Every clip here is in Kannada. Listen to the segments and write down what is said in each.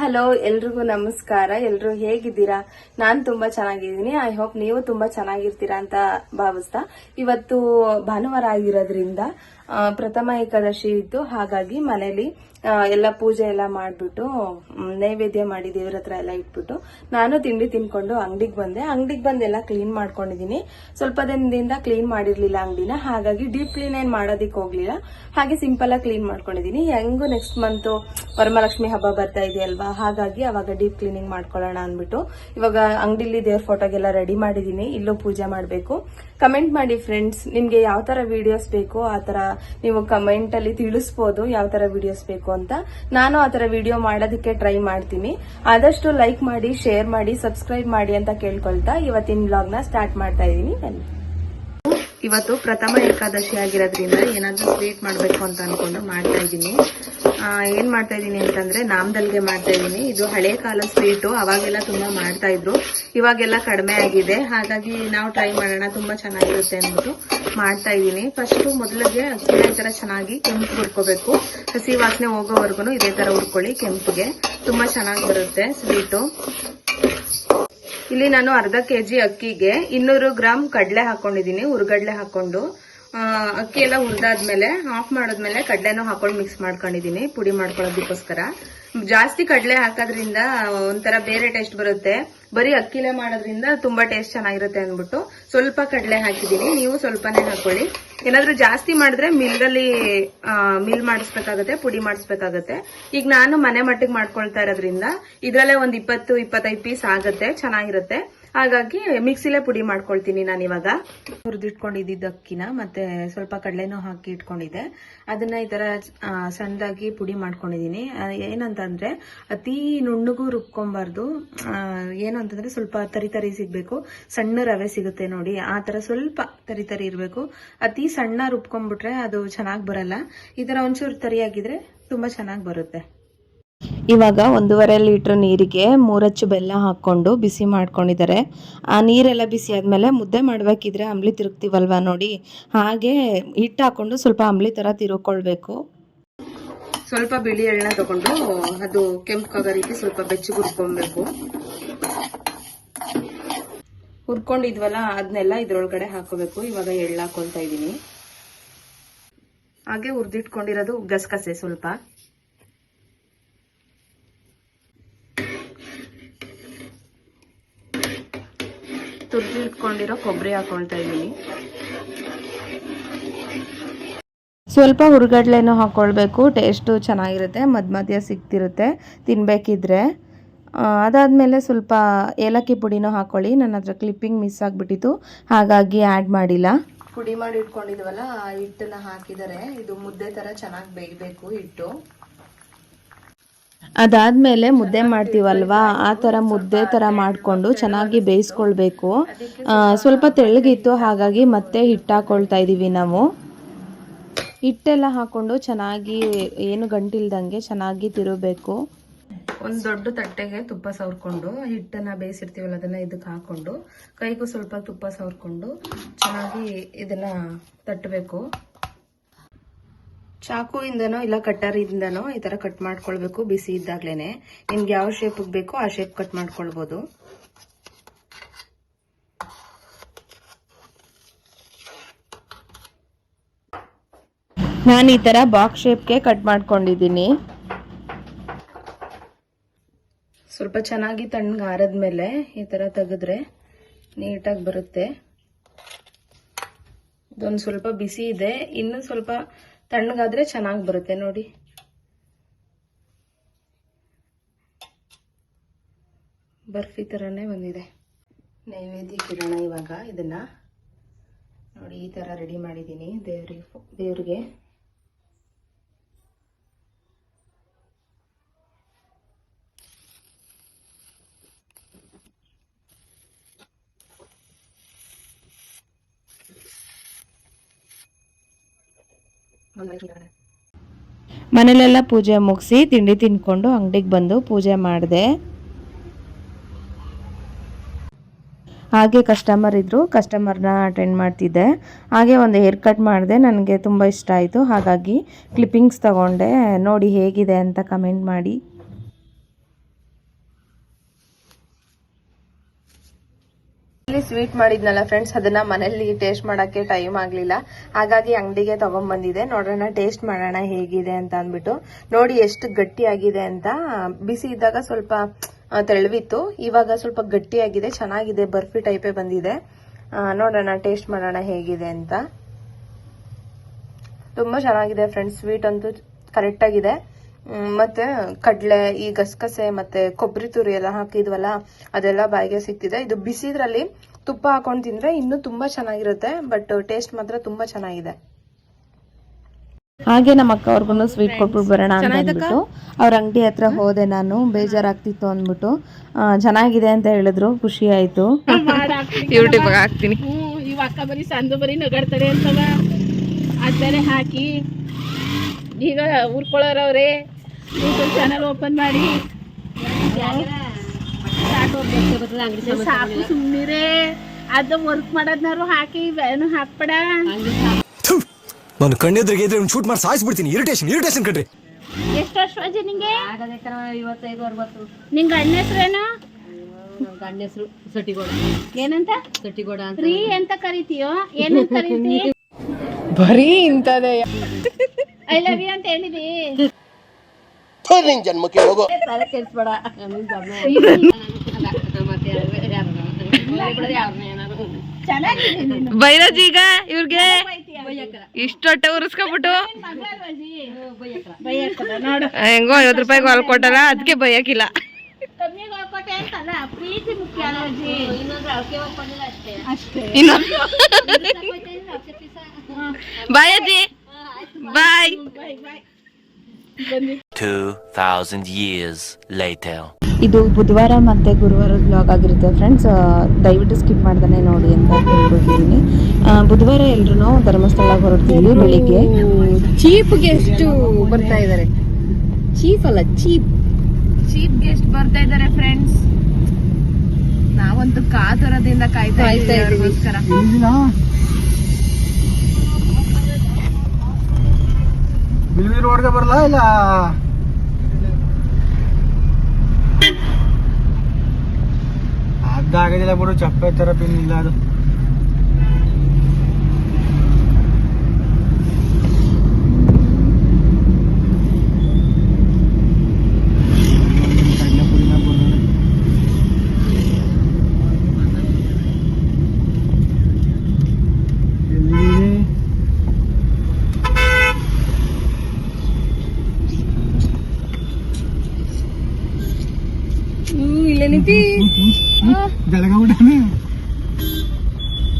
ಹಲೋ, ಎಲ್ರಿಗೂ ನಮಸ್ಕಾರ. ಎಲ್ರು ಹೇಗಿದ್ದೀರಾ? ನಾನ್ ತುಂಬಾ ಚೆನ್ನಾಗಿದ್ದೀನಿ. ಐ ಹೋಪ್ ನೀವು ತುಂಬಾ ಚೆನ್ನಾಗಿರ್ತೀರಾ ಅಂತ ಭಾವಿಸ್ತಾ, ಇವತ್ತು ಭಾನುವಾರ ಆಗಿರೋದ್ರಿಂದ ಪ್ರಥಮ ಏಕಾದಶಿ ಇತ್ತು. ಹಾಗಾಗಿ ಮನೇಲಿ ಎಲ್ಲ ಪೂಜೆ ಎಲ್ಲ ಮಾಡ್ಬಿಟ್ಟು ನೈವೇದ್ಯ ಮಾಡಿ ದೇವ್ರ ಹತ್ರ ಎಲ್ಲ ಇಟ್ಬಿಟ್ಟು ನಾನು ತಿಂಡಿ ತಿನ್ಕೊಂಡು ಅಂಗಡಿಗೆ ಬಂದೆ. ಅಂಗಡಿಗೆ ಬಂದು ಎಲ್ಲ ಕ್ಲೀನ್ ಮಾಡ್ಕೊಂಡಿದೀನಿ. ಸ್ವಲ್ಪ ದಿನದಿಂದ ಕ್ಲೀನ್ ಮಾಡಿರ್ಲಿಲ್ಲ ಅಂಗಡಿನ, ಹಾಗಾಗಿ ಡೀಪ್ ಕ್ಲೀನ್ ಏನ್ ಮಾಡೋದಿಕ್ ಹೋಗ್ಲಿಲ್ಲ. ಹಾಗೆ ಸಿಂಪಲ್ ಆಗಿ ಕ್ಲೀನ್ ಮಾಡ್ಕೊಂಡಿದೀನಿ. ಹೆಂಗು ನೆಕ್ಸ್ಟ್ ಮಂತ್ ವರಮಹಾಲಕ್ಷ್ಮಿ ಹಬ್ಬ ಬರ್ತಾ ಇದೆಯಲ್ವಾ, ಹಾಗಾಗಿ ಅವಾಗ ಡೀಪ್ ಕ್ಲೀನಿಂಗ್ ಮಾಡ್ಕೊಳ್ಳೋಣ ಅಂದ್ಬಿಟ್ಟು ಇವಾಗ ಅಂಗಡಿಲಿ ದೇವ್ರ ಫೋಟೋಗೆಲ್ಲ ರೆಡಿ ಮಾಡಿದೀನಿ. ಇಲ್ಲೂ ಪೂಜೆ ಮಾಡ್ಬೇಕು. ಕಮೆಂಟ್ ಮಾಡಿ ಫ್ರೆಂಡ್ಸ್, ನಿಮ್ಗೆ ಯಾವ ತರ ವಿಡಿಯೋಸ್ ಬೇಕು ಆ ತರ ನೀವು ಕಮೆಂಟ್ ಅಲ್ಲಿ ತಿಳಿಸಬಹುದು, ಯಾವ ತರ ವಿಡಿಯೋಸ್ ಬೇಕು ಅಂತ. ನಾನು ಆ ತರ ವಿಡಿಯೋ ಮಾಡೋದಕ್ಕೆ ಟ್ರೈ ಮಾಡ್ತೀನಿ. ಆದಷ್ಟು ಲೈಕ್ ಮಾಡಿ, ಶೇರ್ ಮಾಡಿ, ಸಬ್ಸ್ಕ್ರೈಬ್ ಮಾಡಿ ಅಂತ ಕೇಳ್ಕೊಳ್ತಾ ಇವತ್ತಿನ ವ್ಲಾಗ್ ನ ಸ್ಟಾರ್ಟ್ ಮಾಡ್ತಾ ಇದೀನಿ. ಇವತ್ತು ಪ್ರಥಮ ಏಕಾದಶಿ ಆಗಿರೋದ್ರಿಂದ ಏನಾದ್ರೂ ಸ್ವೀಟ್ ಮಾಡ್ಬೇಕು ಅಂತ ಅನ್ಕೊಂಡು ಮಾಡ್ತಾ ಇದ್ದೀನಿ. ಏನ್ ಮಾಡ್ತಾ ಇದೀನಿ ಅಂತಂದ್ರೆ ನಾಮದಲ್ಗೆ ಮಾಡ್ತಾ ಇದೀನಿ. ಇದು ಹಳೆ ಕಾಲ ಸ್ವೀಟು, ಅವಾಗೆಲ್ಲ ತುಂಬಾ ಮಾಡ್ತಾ ಇದ್ರು, ಇವಾಗೆಲ್ಲ ಕಡಿಮೆ ಆಗಿದೆ. ಹಾಗಾಗಿ ನಾವು ಟ್ರೈ ಮಾಡೋಣ, ತುಂಬಾ ಚೆನ್ನಾಗಿರುತ್ತೆ ಅಂದ್ಬಿಟ್ಟು ಮಾಡ್ತಾ ಇದೀನಿ. ಫಸ್ಟ್ ಮೊದಲಿಗೆ ಅಕ್ಕಿನ ಈ ತರ ಚೆನ್ನಾಗಿ ಕೆಂಪು ಹುರ್ಕೋಬೇಕು. ಹಸಿ ವಾಸನೆ ಹೋಗೋವರೆಗೂ ಇದೇ ತರ ಹುರ್ಕೊಳ್ಳಿ. ಕೆಂಪಿಗೆ ತುಂಬಾ ಚೆನ್ನಾಗಿ ಬರುತ್ತೆ ಸ್ವೀಟು. ಇಲ್ಲಿ ನಾನು ಅರ್ಧ ಕೆಜಿ ಅಕ್ಕಿಗೆ 200 ಗ್ರಾಮ್ ಕಡಲೆ ಹಾಕೊಂಡಿದೀನಿ. ಹುರ್ಗಡ್ಲೆ ಹಾಕೊಂಡು ಅಕ್ಕಿ ಎಲ್ಲ ಹುರಿದಾದ್ಮೇಲೆ ಆಫ್ ಮಾಡಾದ್ಮೇಲೆ ಕಡಲೆನೂ ಹಾಕೊಂಡು ಮಿಕ್ಸ್ ಮಾಡ್ಕೊಂಡಿದೀನಿ ಪುಡಿ ಮಾಡ್ಕೊಳ್ಳೋದಕ್ಕೋಸ್ಕರ. ಜಾಸ್ತಿ ಕಡಲೆ ಹಾಕೋದ್ರಿಂದ ಒಂಥರ ಬೇರೆ ಟೇಸ್ಟ್ ಬರುತ್ತೆ. ಬರೀ ಅಕ್ಕಿಲೆ ಮಾಡೋದ್ರಿಂದ ತುಂಬಾ ಟೇಸ್ಟ್ ಚೆನ್ನಾಗಿರುತ್ತೆ ಅಂದ್ಬಿಟ್ಟು ಸ್ವಲ್ಪ ಕಡಲೆ ಹಾಕಿದೀನಿ. ನೀವು ಸ್ವಲ್ಪನೇ ಹಾಕೊಳ್ಳಿ. ಏನಾದ್ರೂ ಜಾಸ್ತಿ ಮಾಡಿದ್ರೆ ಮಿಲ್ ಮಾಡಿಸ್ಬೇಕಾಗತ್ತೆ, ಪುಡಿ ಮಾಡಿಸ್ಬೇಕಾಗತ್ತೆ. ಈಗ ನಾನು ಮನೆ ಮಟ್ಟಿಗೆ ಮಾಡ್ಕೊಳ್ತಾ ಇರೋದ್ರಿಂದ ಇದ್ರಲ್ಲೇ ಒಂದ್ 20-25 ಪೀಸ್ ಆಗತ್ತೆ, ಚೆನ್ನಾಗಿರುತ್ತೆ. ಹಾಗಾಗಿ ಮಿಕ್ಸಿಲೇ ಪುಡಿ ಮಾಡ್ಕೊಳ್ತೀನಿ ನಾನು ಇವಾಗ. ಹುರಿದಿಟ್ಕೊಂಡಿದ್ದ ಅಕ್ಕಿನ ಮತ್ತೆ ಸ್ವಲ್ಪ ಕಡಲೆನೂ ಹಾಕಿ ಇಟ್ಕೊಂಡಿದ್ದೆ. ಅದನ್ನ ಈ ತರ ಸಣ್ಣದಾಗಿ ಪುಡಿ ಮಾಡ್ಕೊಂಡಿದೀನಿ. ಏನಂತಂದ್ರೆ ಅತಿ ನುಣ್ಣಗೂ ರುಬ್ಕೊಂಬಾರ್ದು. ಏನು ಅಂತಂದ್ರೆ ಸ್ವಲ್ಪ ತರಿ ಸಿಗ್ಬೇಕು. ಸಣ್ಣ ರವೆ ಸಿಗುತ್ತೆ ನೋಡಿ, ಆ ತರ ಸ್ವಲ್ಪ ತರಿ ಇರ್ಬೇಕು. ಅತಿ ಸಣ್ಣ ರುಬ್ಕೊಂಡ್ಬಿಟ್ರೆ ಅದು ಚೆನ್ನಾಗಿ ಬರಲ್ಲ. ಈ ತರ ಒಂಚೂರು ತರಿಯಾಗಿದ್ರೆ ತುಂಬಾ ಚೆನ್ನಾಗಿ ಬರುತ್ತೆ. ಇವಾಗ 1.5 ಲೀಟರ್ ನೀರಿಗೆ 3 ಅಚ್ಚು ಬೆಲ್ಲ ಹಾಕೊಂಡು ಬಿಸಿ ಮಾಡ್ಕೊಂಡಿದ್ದಾರೆ. ಆ ನೀರೆಲ್ಲ ಬಿಸಿ ಆದ್ಮೇಲೆ ಮುದ್ದೆ ಮಾಡ್ಬೇಕಿದ್ರೆ ಅಂಬ್ಲಿ ತಿರುಗ್ತೀವಲ್ವಾ ನೋಡಿ, ಹಾಗೆ ಹಿಟ್ಟು ಹಾಕೊಂಡು ಸ್ವಲ್ಪ ಅಂಬ್ಲಿ ತರ ತಿರುಗ್ಕೊಳ್ಬೇಕು. ಸ್ವಲ್ಪ ಬಿಳಿ ಎಳ್ಳ ತಗೊಂಡು ಅದು ಕೆಂಪಗಾಗೋ ರೀತಿ ಸ್ವಲ್ಪ ಬೆಚ್ಚಗೆ ಹುರ್ಕೊಬೇಕು. ಹುರ್ಕೊಂಡಿದ್ವಲ್ಲ ಅದನ್ನೆಲ್ಲ ಇದ್ರೊಳಗಡೆ ಹಾಕೋಬೇಕು. ಇವಾಗ ಎಳ್ಳು ಹಾಕೊಳ್ತಾ ಇದೀನಿ. ಹಾಗೆ ಹುರಿದಿಟ್ಕೊಂಡಿರೋದು ಗಸಗಸೆ ಸ್ವಲ್ಪ, ತುರಿದಿಟ್ಕೊಂಡಿರೋ ಕೊಬ್ಬರಿ ಹಾಕೊಳ್ತಾ ಇದ್ದೀನಿ. ಸ್ವಲ್ಪ ಹುರ್ಗಡ್ಲೆನೂ ಹಾಕೊಳ್ಬೇಕು. ಟೇಸ್ಟು ಚೆನ್ನಾಗಿರುತ್ತೆ, ಮಧ್ಯ ಸಿಗ್ತಿರುತ್ತೆ ತಿನ್ಬೇಕಿದ್ರೆ. ಅದಾದ್ಮೇಲೆ ಸ್ವಲ್ಪ ಏಲಕ್ಕಿ ಪುಡಿನೂ ಹಾಕೊಳ್ಳಿ. ನನ್ನ ಹತ್ರ ಕ್ಲಿಪ್ಪಿಂಗ್ ಮಿಸ್ ಆಗಿಬಿಟ್ಟಿತ್ತು, ಹಾಗಾಗಿ ಆ್ಯಡ್ ಮಾಡಿಲ್ಲ. ಪುಡಿ ಮಾಡಿ ಇಟ್ಕೊಂಡಿದ್ವಲ್ಲ ಆ ಹಿಟ್ಟನ್ನ ಹಾಕಿದರೆ ಇದು ಮುದ್ದೆ ತರ ಚೆನ್ನಾಗಿ ಬೇಯಬೇಕು ಹಿಟ್ಟು. ಅದಾದ್ಮೇಲೆ ಮುದ್ದೆ ಮಾಡ್ತೀವಲ್ವಾ, ಆ ತರ ಮುದ್ದೆ ತರ ಮಾಡ್ಕೊಂಡು ಚೆನ್ನಾಗಿ ಬೇಯಿಸ್ಕೊಳ್ಬೇಕು. ಸ್ವಲ್ಪ ತೆಳ್ಳಗಿತ್ತು, ಹಾಗಾಗಿ ಮತ್ತೆ ಹಿಟ್ಟು ಹಾಕೊಳ್ತಾ ಇದೀವಿ ನಾವು. ಹಿಟ್ಟೆಲ್ಲ ಹಾಕೊಂಡು ಚೆನ್ನಾಗಿ ಏನು ಗಂಟಿಲ್ದಂಗೆ ಚೆನ್ನಾಗಿ ತಿರುಗಬೇಕು. ಒಂದು ದೊಡ್ಡ ತಟ್ಟೆಗೆ ತುಪ್ಪ ಸವರ್ಕೊಂಡು ಹಿಟ್ಟನ್ನ ಬೇಯಿಸಿರ್ತೀವಲ್ಲ ಅದನ್ನ ಇದಕ್ಕೆ ಹಾಕೊಂಡು ಕೈಗೂ ಸ್ವಲ್ಪ ತುಪ್ಪ ಸವರ್ಕೊಂಡು ಚೆನ್ನಾಗಿ ಇದನ್ನ ತಟ್ಟಬೇಕು. ಚಾಕು ಇಂದನೋ ಇಲ್ಲ ಕಟ್ಟರ್ ಇಂದನೋ ಈ ತರ ಕಟ್ ಮಾಡ್ಕೊಳ್ಬೇಕು ಬಿಸಿ ಇದ್ದಾಗ್ಲೇನೆ. ನಿಮ್ಗೆ ಯಾವ ಶೇಪ್ ಬೇಕೋ ಆ ಶೇಪ್ ಕಟ್ ಮಾಡ್ಕೊಳ್ಬಹುದು. ನಾನು ಈ ತರ ಬಾಕ್ಸ್ ಶೇಪ್ಗೆ ಕಟ್ ಮಾಡ್ಕೊಂಡಿದ್ದೀನಿ. ಸ್ವಲ್ಪ ಚೆನ್ನಾಗಿ ತಣ್ಣಗಾರದ್ಮೇಲೆ ಈ ತರ ತೆಗೆದ್ರೆ ನೀಟಾಗಿ ಬರುತ್ತೆ. ಇದೊಂದು ಸ್ವಲ್ಪ ಬಿಸಿ ಇದೆ, ಇನ್ನು ಸ್ವಲ್ಪ ತಣ್ಣಗಾದ್ರೆ ಚೆನ್ನಾಗಿ ಬರುತ್ತೆ ನೋಡಿ. ಬರ್ಫಿ ತರನೇ ಬಂದಿದೆ. ನೈವೇದ್ಯಕ್ಕೆ ಇಡೋಣ ಇವಾಗ. ಇದನ್ನ ನೋಡಿ ಈ ತರ ರೆಡಿ ಮಾಡಿದ್ದೀನಿ ದೇವ್ರಿಗೆ. ಮನೇಲೆಲ್ಲ ಪೂಜೆ ಮುಗಿಸಿ ತಿಂಡಿ ತಿನ್ಕೊಂಡು ಅಂಗಡಿಗೆ ಬಂದು ಪೂಜೆ ಮಾಡಿದೆ. ಹಾಗೆ ಕಸ್ಟಮರ್ ಇದ್ರು, ಕಸ್ಟಮರ್ನ ಅಟೆಂಡ್ ಮಾಡ್ತಿದ್ದೆ. ಹಾಗೆ ಒಂದು ಹೇರ್ ಕಟ್ ಮಾಡಿದೆ, ನನಗೆ ತುಂಬ ಇಷ್ಟ ಆಯಿತು. ಹಾಗಾಗಿ ಕ್ಲಿಪ್ಪಿಂಗ್ಸ್ ತಗೊಂಡೆ. ನೋಡಿ ಹೇಗಿದೆ ಅಂತ ಕಮೆಂಟ್ ಮಾಡಿ. ಸ್ವೀಟ್ ಮಾಡಿದ್ನಲ್ಲ ಫ್ರೆಂಡ್ಸ್, ಅದನ್ನ ಮನೇಲಿ ಟೇಸ್ಟ್ ಮಾಡಕ್ಕೆ ಟೈಮ್ ಆಗ್ಲಿಲ್ಲ, ಹಾಗಾಗಿ ಅಂಗಡಿಗೆ ತಗೊಂಡ್ ಬಂದಿದೆ. ನೋಡೋಣ, ಟೇಸ್ಟ್ ಮಾಡೋಣ ಹೇಗಿದೆ ಅಂತ ಅಂದ್ಬಿಟ್ಟು. ನೋಡಿ ಎಷ್ಟು ಗಟ್ಟಿಯಾಗಿದೆ ಅಂತ. ಬಿಸಿ ಇದ್ದಾಗ ಸ್ವಲ್ಪ ತೆಳುವಿತ್ತು, ಇವಾಗ ಸ್ವಲ್ಪ ಗಟ್ಟಿಯಾಗಿದೆ, ಚೆನ್ನಾಗಿದೆ, ಬರ್ಫಿ ಟೈಪೇ ಬಂದಿದೆ. ನೋಡೋಣ, ಟೇಸ್ಟ್ ಮಾಡೋಣ ಹೇಗಿದೆ ಅಂತ. ತುಂಬಾ ಚೆನ್ನಾಗಿದೆ ಫ್ರೆಂಡ್ಸ್, ಸ್ವೀಟ್ ಅಂತೂ ಕರೆಕ್ಟ್ ಆಗಿದೆ. ಮತ್ತೆ ಕಡ್ಲೆ, ಈ ಗಸಗಸೆ ಮತ್ತೆ ಕೊಬ್ಬರಿ ತುರಿ ಎಲ್ಲ ಹಾಕಿದ್ವಲ್ಲ, ಅದೆಲ್ಲ ಬಾಯಿಗೆ ಸಿಕ್ತಿದೆ. ಇದು ಬಿಸಿದ್ರಲ್ಲಿ ತುಪ್ಪ ಹಾಕೊಂಡು ತಿಂದ್ರೆ ಇನ್ನೂ ತುಂಬಾ ಚೆನ್ನಾಗಿರುತ್ತೆ, ಬಟ್ ಟೇಸ್ಟ್ ಮಾತ್ರ ತುಂಬಾ ಚೆನ್ನಾಗಿದೆ. ಹಾಗೆ ನಮ್ಮ ಅಕ್ಕ ಅವ್ರಿಗೂ ಸ್ವೀಟ್ ಕೊಟ್ಬಿಟ್ಟು ಬರೋಣ ಅಂತ ಅಂದ್ಬಿಟ್ಟು ಅವ್ರ ಅಂಗಡಿ ಹತ್ರ ಹೋದೆ ನಾನು. ಬೇಜಾರಾಗ್ತಿತ್ತು ಅಂದ್ಬಿಟ್ಟು ಚೆನ್ನಾಗಿದೆ ಅಂತ ಹೇಳಿದ್ರು, ಖುಷಿ ಆಯ್ತು. ಯೂಟ್ಯೂಬ್ ಹಾಕ್ತೀನಿ. ಇವ ಅಕ್ಕ ಬರೀ ಸಂದು ಬರೀ ನಗಾಡ್ತಾರೆ ಅಂತವ, ಅದ್ಮೇಲೆ ಹಾಕಿ ಈಗ ಉರ್ಕೊಳ್ಳೋರವ್ರೆ ಯೂಟ್ಯೂಬ್ ಚಾನಲ್ ಓಪನ್ ಮಾಡಿ ಸಾಕು ಸುಮ್ಮನಿರೇ. ಅದು ವರ್ಕ್ ಮಾಡೋದ್ನಾರು ಹಾಕಿ ಏನು ಹಾಕ್ಬೇಡ. ನಾನು ಕಣ್ಣೆದ್ರಿಗೆ ಇದ್ರೆ ಶೂಟ್ ಮಾಡಿ ಸಾಯಿಸ್ಬಿಡ್ತೀನಿ. ಇರಿಟೇಷನ್ ಕಣ್ರಿ. ಎಷ್ಟು ವರ್ಷ ಅಜ್ಜಿ ನಿಂಗೆ? 25-60. ನಿಂಗ ಅಣ್ಣ ಹೆಸರೇನು? ಗಂಡ ಹೆಸರು ಸಟಿಗೋಡ. ಏನಂತ? ಸಟಿಗೋಡ ಅಂತ. ರೀ ಅಂತ ಕರಿತೀಯೋ? ಏನಂತ ಕರಿತಿ? ಬರೀ ಇಂತದೇ. ಐ ಲವ್ ಯು ಅಂತ ಹೇಳಿದಿ? ಜನ್ಮಕ್ಕೆ ಹೋಗೋ ತಲೆ ಕೆಡಿಸ್ಬೇಡ. ಬೈರಾಜ್ ಈಗ ಇವ್ರಿಗೆ ಇಷ್ಟೊಟ್ಟೆ ಉರ್ಸ್ಕೊಬಿಟ್ಟು ನೋಡು ಹೆಂಗೋ 50 ರೂಪಾಯಿಗೆ ಹೊಲ್ ಕೊಟ್ಟಲ್ಲ, ಅದಕ್ಕೆ ಬೈಯಕ್ಕಿಲ್ಲ. ಕಮ್ಮಿಗೆ ಹೋಗ್ಕೊಟ್ಟೆ ಅಂತಲ್ಲ, ಪ್ರೀತಿ ಮುಖ್ಯ ಅಲ್ವಜ್ಜಿ. ಅಷ್ಟೇ. ಬಾಯ್ ಅಜ್ಜಿ, ಬಾಯ್. 2000 years later. ಇದು ಬುಧವಾರ ಮತ್ತು ಗುರುವಾರದ ಬ್ಲಾಗ್ ಆಗಿರುತ್ತೆ ಫ್ರೆಂಡ್ಸ್. ದಯವಿಟ್ಟು ಸ್ಕಿಪ್ ಮಾಡ್ದಾನೆ ನೋಡಿ ಅಂತ ಹೇಳ್ಬಿಟ್ಟಿದ್ದೀನಿ. ಬುಧವಾರ ಎಲ್ರು ಧರ್ಮಸ್ಥಳ ಹೊರಡ್ತೀವಿ ಬೆಳಿಗ್ಗೆ. ಚೀಪ್ ಗೆಸ್ಟ್ ಬರ್ತಾ ಇದಾರೆ. ಚೀಫ್ ಅಲ್ಲ, ಚೀಪ್ ಗೆಸ್ಟ್ ಬರ್ತಾ ಇದಾರೆ ಫ್ರೆಂಡ್ಸ್. ನಾವಂತೂ ಕಾತುರದಿಂದ ಕಾಯ್ತಾ ಇದ್ದೀವಿ. ರೋಡ್ಗೆ ಬರಲ್ಲ ಇಲ್ಲ ಅದಾಗದಿಲ್ಲ ಬಿಡು, ಚಪ್ಪೆ ತರ ಪಿನ್ ಇಲ್ಲ ಅದು.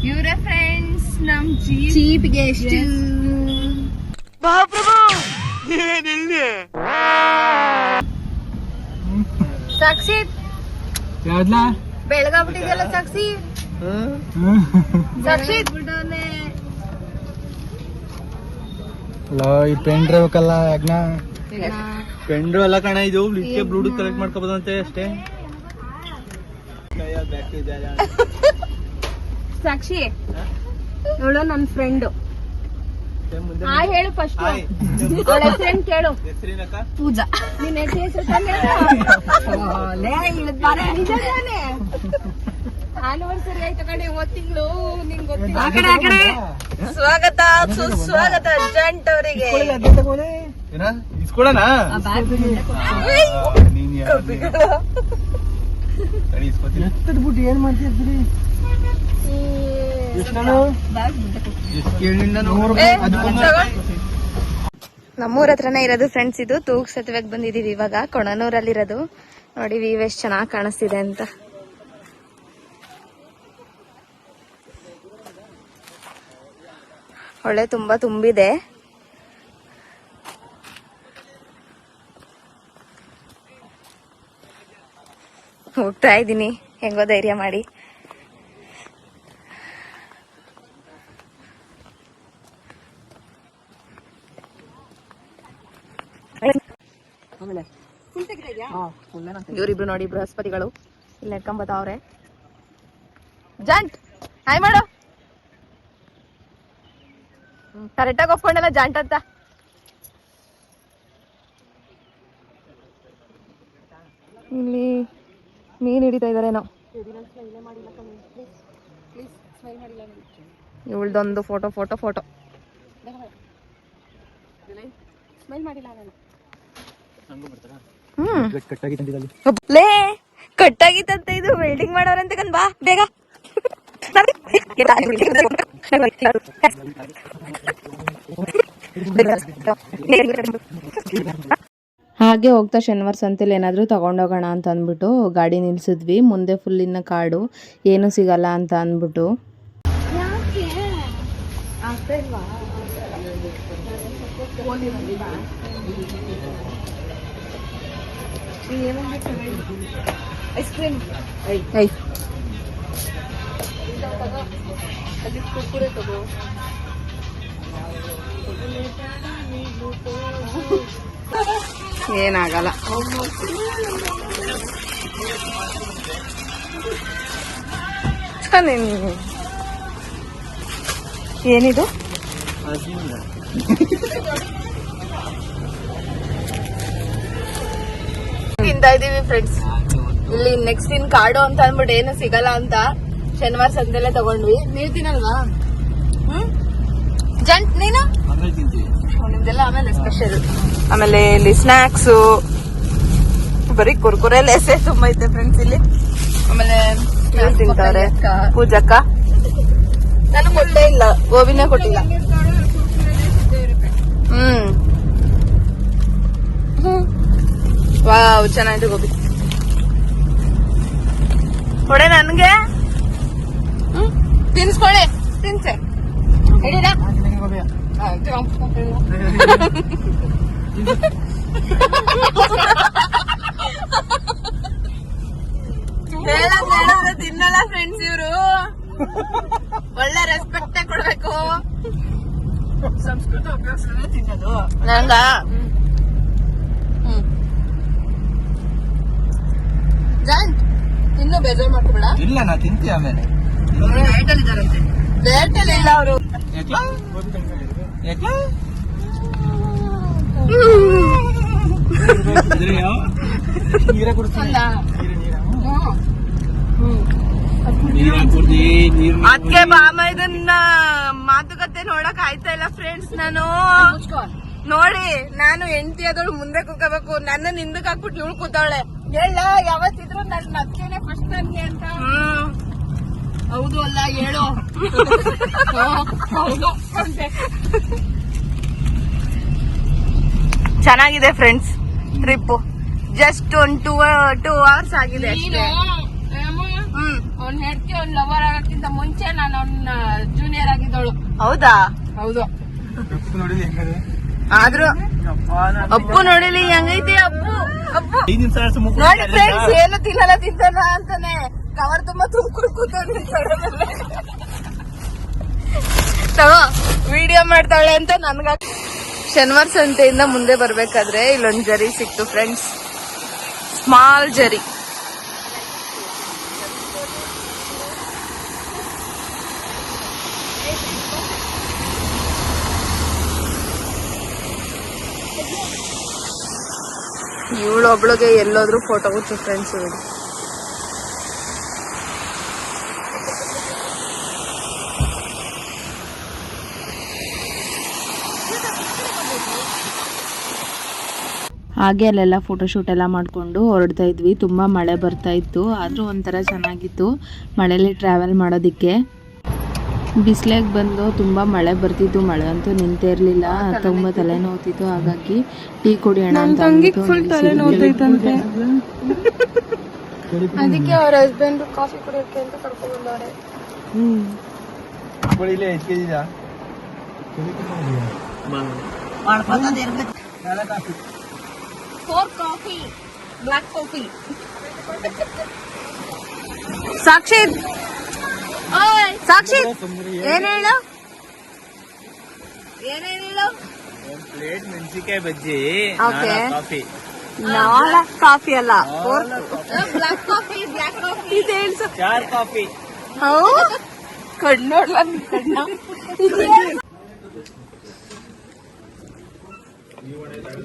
ಇವರೇ ಫ್ರೆಂಡ್ಸ್ ನಮ್ ಚೀಪ್ ಗೆಸ್ಟ್. ಸಾಕ್ಷಿ ಬೆಳಗಾಗ್ಬಿಟ್ಟಿದೆಯಲ್ಲ ಸಾಕ್ಷಿ. ಸಾಕ್ಷಿ ಈ ಪೆನ್ ಡ್ರೈವ್ ಕಲ್ಲ ಯಜ್ಞ, ಪೆನ್ ಡ್ರೈವ್ ಅಲ್ಲ ಕಣ, ಇದು ಬ್ಲೂಟೂತ್ ಕನೆಕ್ಟ್ ಮಾಡ್ಕೋಬೋದಂತೆ ಅಷ್ಟೇ. ಸಾಕ್ಷಿ ಇವಳು ನನ್ ಫ್ರೆಂಡ್. ಹೇಳು ಫಸ್ಟ್, ಅವಳ ಹೆಸರೇನ್ ಕೇಳು. ಪೂಜಾ. ನಿನ್ನ ಹೆಸರು ಆನಿವರ್ಸರಿ ಆಯ್ತು ಕಡೆ, ಹೋದ ತಿಂಗಳು. ನಿಂಗೆ ಗೊತ್ತಿಲ್ಲ. ಸ್ವಾಗತ ಸುಸ್ವಾಗತ ಜಂಟ್ ಅವರಿಗೆ. ಇಸ್ಕೊಡೋಣ ಏನ್ ಮಾಡ್ತಿರ್ತೀರಿ? ನಮ್ಮೂರ ಹತ್ರನೇ ಇರೋದು ಫ್ರೆಂಡ್ಸ್. ಇದು ತೂಗ್ ಸತ್ವೆಗೆ ಬಂದಿದೀವಿ ಇವಾಗ, ಕೊಣನೂರಲ್ಲಿರೋದು. ನೋಡಿ ವ್ಯೂ ಎಷ್ಟು ಚೆನ್ನಾಗಿ ಕಾಣಿಸ್ತಿದೆ ಅಂತ. ಹೊಳೆ ತುಂಬಾ ತುಂಬಿದೆ. ಹೋಗ್ತಾ ಇದ್ದೀನಿ ಹೆಂಗೋ ಧೈರ್ಯ ಮಾಡಿ. ಇವರಿಬ್ರು ನೋಡಿ ಬೃಹಸ್ಪತಿಗಳು ಇಲ್ಲಿ ನೆಟ್ಕೊಂಬತ್ತವ್ರೆ. ಜಂಟ್ ಹಾಯ್ ಮಾಡು. ಕರೆಕ್ಟಾಗಿ ಒಪ್ಕೊಂಡಲ್ಲ ಜಂಟ್ ಅಂತ. ಇಲ್ಲಿ ಮೀನ್ ಹಿಡಿತಾ ಇದಾರೇನೋ. ಇವಳ್ದೊಂದು ಫೋಟೋ ಫೋಟೋ ಫೋಟೋ. ಲೇ ಕಟ್ಟಾಗಿತ್ತಂತೆ, ಇದು ವೆಲ್ಡಿಂಗ್ ಮಾಡೋರಂತ ಕಂದ್ ಬಾ ಬೇಗ. ಹಾಗೆ ಹೋಗ್ತಾ ಶನಿವಾರ ಸಂತೆಲಿ ಏನಾದರೂ ತಗೊಂಡೋಗೋಣ ಅಂತ ಅಂದ್ಬಿಟ್ಟು ಗಾಡಿ ನಿಲ್ಸಿದ್ವಿ. ಮುಂದೆ ಫುಲ್ ಇನ್ನ ಕಾಡು, ಏನು ಸಿಗಲ್ಲ ಅಂತ ಅಂದ್ಬಿಟ್ಟು. ಐಸ್ ಕ್ರೀಮ್ ಏನಾಗಲ್ಲ. ಏನಿದು? ತಿಂತಾ ಇದೀವಿ ಫ್ರೆಂಡ್ಸ್. ಇಲ್ಲಿ ನೆಕ್ಸ್ಟ್ ಇನ್ ಕಾಡು ಅಂತ ಅಂದ್ಬಿಟ್ಟು ಏನು ಸಿಗಲ್ಲ ಅಂತ ಶನಿವಾರ ಸಂತೆಲೆ ತಗೊಂಡ್ವಿ. ನೀವ್ ತಿನ್ನಲ್ವಾ? ಜಂಟ್ ನೀನು? ನಿಮ್ದೆಲ್ಲ ಆಮೇಲೆ ಸ್ಪೆಷಲ್. ಆಮೇಲೆ ಇಲ್ಲಿ ಸ್ನಾಕ್ಸ್, ಬರೀ ಕುರ್ಕುರೆ ಲೇಸೆ ತುಂಬಾ ಐತೆ ಫ್ರೆಂಡ್ಸ್ ಇಲ್ಲಿ. ಆಮೇಲೆ ತಿಂತಾರೆ ಪೂಜಕ್ಕ. ನಾನು ಕೊಟ್ಟೇ ಇಲ್ಲ, ಗೋಬಿನೇ ಕೊಟ್ಟಿಲ್ಲ. ವಾವ್ ಚೆನ್ನಾಗಿದೆ ಗೋಬಿ. ಕೊಡೆ ನನ್ಗೆ, ತಿನ್ಸ್ಕೊಳ್ಳಿ. ತಿನ್ಸೆ ಹಿಡೀರಾ? ತಿನ್ನಲ್ಲ ಫ್ರೆಂಡ್ಸ್ ಇವ್ರು. ಒಳ್ಳೆ ರೆಸ್ಪೆಕ್ಟ್ ಕೊಡ್ಬೇಕು. ಸಂಸ್ಕೃತ ಉಪಯೋಗಿಸಿದ್ರೆ ತಿನ್ನೋದು ನಂಗ. ಜಾಂಟ್ ಇನ್ನು ಬೇಜಾರ್ ಮಾಡ್ಕೊಬೇಡ. ಇಲ್ಲ ನಾ ತಿಂತೀವಿ ಆಮೇಲೆ. ಲೇಟಲ್ಲಿ ಇದಾರಂತೆ. ಲೇಟಲ್ಲಿ ಇಲ್ಲ ಅವರು. ಅದಕ್ಕೆ ಬಾಮ ಇದನ್ನ ಮಾತುಕತೆ ನೋಡಕ್ ಆಯ್ತಾ ಇಲ್ಲ ಫ್ರೆಂಡ್ಸ್. ನಾನು ನೋಡಿ, ನಾನು ಹೆಂಡತಿ ಅದೊಳು ಮುಂದೆ ಕೂಕೋಬೇಕು, ನನ್ನ ಹಿಂದಕ್ಕೆ ಹಾಕ್ಬಿಟ್ಟು ಇವಳು ಕೂತಾವಳೆ. ಹೇಳ ಯಾವತ್ತಿದ್ರು ನನ್ನ ಅದಕ್ಕೇನೆ ಫಸ್ಟ್ ನನ್ಗೆ ಅಂತ. ಹೌದು ಅಲ್ಲ ಹೇಳು. ಚೆನ್ನಾಗಿದೆ ಫ್ರೆಂಡ್ಸ್ ಟ್ರಿಪ್. ಜಸ್ಟ್ ಒಂದು 2 hours ಆಗಿದೆ ಅಷ್ಟೇ. ಅವ್ನ ಹೆಂಡತಿ ಅವ್ನ ಲವರ್ ಆಗಕ್ಕಿಂತ ಮುಂಚೆ ನಾನು ಅವ್ನ ಜೂನಿಯರ್ ಆಗಿದ್ದವಳು. ಹೌದಾ? ಹೌದು. ಆದ್ರೂ ಅಪ್ಪು ನೋಡಿಲಿ ಹೆಂಗೈತಿ. ಅಪ್ಪು ನೋಡಿ ಫ್ರೆಂಡ್ಸ್, ಏನು ತಿನ್ನಲ್ಲ ತಿಂತಾನ ಅಂತಾನೆ ಕವರ್ ತುಂಬಾ ತುಂಬ್ಕೊಂಡು ಕೂತವ್ನಿ. ತಗೋ ವಿಡಿಯೋ ಮಾಡ್ತಾಳೆ ಅಂತ ನನ್ಗ. ಶನಿವಾರ ಸಂತೆಯಿಂದ ಮುಂದೆ ಬರ್ಬೇಕಾದ್ರೆ ಇಲ್ಲೊಂದ್ ಜರಿ ಸಿಕ್ತು ಫ್ರೆಂಡ್ಸ್, ಸ್ಮಾಲ್ ಜರಿ. ಇವಳೊಬ್ಳಿಗೆ ಎಲ್ಲೋದ್ರೂ ಫೋಟೋ ಹುಚ್ಚು ಫ್ರೆಂಡ್ಸ್. ಇವರು ಹಾಗೆ ಅಲ್ಲೆಲ್ಲ ಫೋಟೋಶೂಟ್ ಎಲ್ಲ ಮಾಡಿಕೊಂಡು ಹೊರಡ್ತಾ ಇದ್ವಿ. ತುಂಬ ಮಳೆ ಬರ್ತಾ ಇತ್ತು, ಆದರೂ ಒಂಥರ ಚೆನ್ನಾಗಿತ್ತು ಮಳೆಯಲ್ಲಿ ಟ್ರಾವೆಲ್ ಮಾಡೋದಕ್ಕೆ. ಬಿಸಿಲಾಗಿ ಬಂದು ತುಂಬ ಮಳೆ ಬರ್ತಿತ್ತು, ಮಳೆ ಅಂತೂ ನಿಂತೇ ಇರಲಿಲ್ಲ. ತುಂಬ ತಲೆನೋವ್ತಿತ್ತು, ಹಾಗಾಗಿ ಟೀ ಕುಡಿಯೋಣ ಅಂತ ಅದಕ್ಕೆ ಅವ್ರ ಹಸ್ಬೆಂಡ್ ಕಾಫಿ ಕುಡಿಯೋಕೆ ಅಂತ ಕರ್ಕೊಂಡು ಬಂದವ್ರೆ. Coffee, black coffee. Sakshi Sakshi ಏನ್ ಹೇಳು, ಏನೇನ್ ಹೇಳು. ಪ್ಲೇಟ್ ಮೆಣಸಿಕಾಯಿ ಬಜ್ಜಿ, ಕಾಫಿ. ನಾಲ್ಕು ಕಾಫಿ ಅಲ್ಲ, ಬ್ಲಾಕ್ ಕಾಫಿ. ಬ್ಲಾಕ್ ಕಾಫಿ ಇದು ಹೇಳ್ಸು. 4 ಕಾಫಿ. ಕಣ್ಣು ನೋಡ್ಲ ಕಣ್ಣ.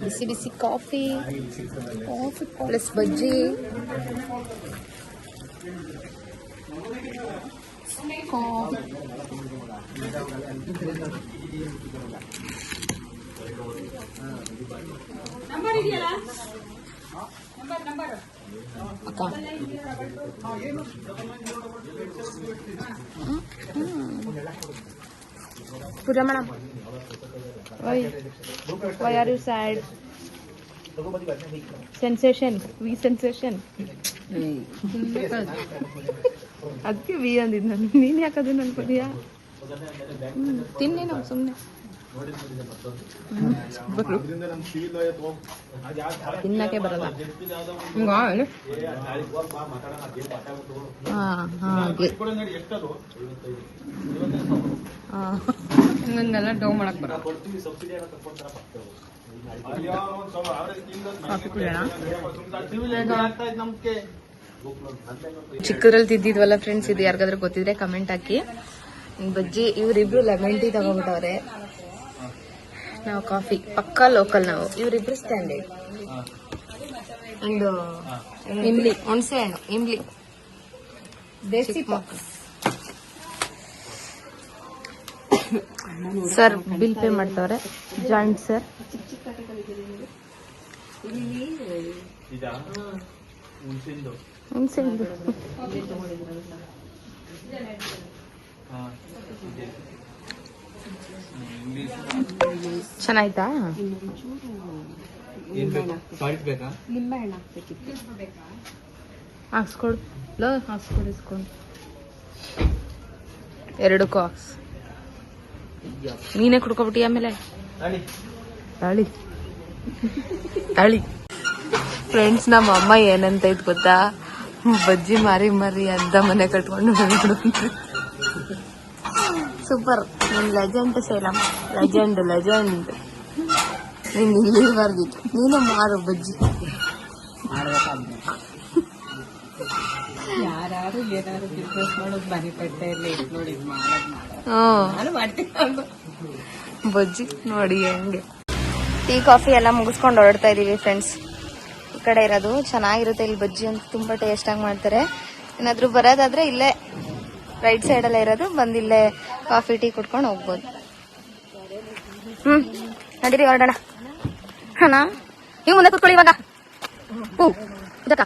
ಬಿಸಿ ಬಿಸಿ ಕಾಫಿ ಪ್ಲಸ್ ಬಜ್ಜಿ. Pooja madam, why are you sad? Sensation, we sensation. ಅದಕ್ಕೆ ವಿ ಅಂದಿದ್ದು ನಾನು. ನೀನು ಯಾಕದು ಅನ್ಕೋತೀಯಾ? ತಿನ್ನೇನು ಸುಮ್ಮನೆ ತಿನ್ನಕ್ಕೆ ಬರಲ್ಲ. ಹಂಗೆಲ್ಲ ಡೌ ಮಾಡಕ್ ಬರಲ್ಲ. ಕಾಫಿ ಕುಡಿಯೋಣ. ಚಿಕ್ಕದ್ರಲ್ಲಿ ತಿದ್ದಿದ್ವಲ್ಲ ಫ್ರೆಂಡ್ಸ್, ಇದು ಯಾರಿಗಾದ್ರೂ ಗೊತ್ತಿದ್ರೆ ಕಮೆಂಟ್ ಹಾಕಿ. ಬಜ್ಜಿ ಇವರಿಬ್ರು ಲೆಮನ್ ಟೀ ತಗೋಬಿಟ್ಟವ್ರೆ. ನಾವು ಕಾಫಿ ಪಕ್ಕಾ ಲೋಕಲ್. ನಾವು ಇವರಿಬ್ರು ಸ್ಟ್ಯಾಂಡರ್ಡ್. ಒಂದು ಇಮ್ಲಿ, ಹುಣಸೆ ಹಣ್ಣು ಇಮ್ಲಿ, ದೇಸಿ ಸರ್ ಬಿಲ್ ಪೇ ಮಾಡ್ತವ್ರೆ. Joint sir. ಹುಣಸೆಹಣ್ಣು ಚೆನ್ನಾಯ್ತಾ? ನಿಂಬೆಹಣ್ಣು ಹಾಕ್ಬೇಕಿತ್ತು. ಹಾಕ್ಸ್ಕೊಡು. ಹಾಕ್ಸ್ಕೊಡು, ಇಸ್ಕೊಂಡು 2 ಕಾಕ್ಸ್. ನೀನೇ ಕುಡ್ಕೊಬಿಟ್ಟಿ ಆಮೇಲೆ ತಾಳಿ ತಾಳಿ. ಫ್ರೆಂಡ್ಸ್, ನಮ್ಮ ಅಮ್ಮ ಏನಂತ ಇದ್ ಗೊತ್ತಾ? ಬಜ್ಜಿ ಮಾರಿ ಮಾರಿ ಅರ್ಧ ಮನೆ ಕಟ್ಕೊಂಡು ಬಂದ್ಬಿಡು. ಸೂಪರ್. ನೀನ್ ಲೆಜೆಂಡ್ ಸೇಲಂ, ಲೆಜೆಂಡ್ ಲೆಜೆಂಡ್. ನೀನ್ ಇಲ್ಲಿ ಬರ್ದಿತ್ತು. ನೀನು ಮಾರು ಬಜ್ಜಿ. ಯಾರು ಏನಾದ್ರು ಬಿಸ್ನೆಸ್ ಮಾಡೋದು ಮನೆ ಕಟ್ಟೆಯಲ್ಲಿ ನೋಡಿ ಬಜ್ಜಿ ನೋಡಿ ಹೆಂಗೆ. ಟೀ ಕಾಫಿ ಎಲ್ಲ ಮುಗಿಸ್ಕೊಂಡು ಹೊರಡ್ತಾ ಇದೀವಿ ಫ್ರೆಂಡ್ಸ್. ಈ ಕಡೆ ಇರೋದು ಚೆನ್ನಾಗಿರುತ್ತೆ ಇಲ್ಲಿ ಬಜ್ಜಿ ಅಂತ, ತುಂಬಾ ಟೇಸ್ಟ್ ಆಗಿ ಮಾಡ್ತಾರೆ. ಏನಾದ್ರು ಬರೋದಾದ್ರೆ ಇಲ್ಲೇ ರೈಟ್ ಸೈಡ್ ಅಲ್ಲೇ ಇರೋದು, ಬಂದಿಲ್ಲೇ ಕಾಫಿ ಟೀ ಕುಡ್ಕೊಂಡು ಹೋಗ್ಬೋದು. ನಡೀರಿ ಹೊರಡೋಣ. ಹಣ ನೀವು ಮುಂದೆ ಕುತ್ಕೊಳ್ಳಿ ಇವಾಗ. ಇದಕ್ಕ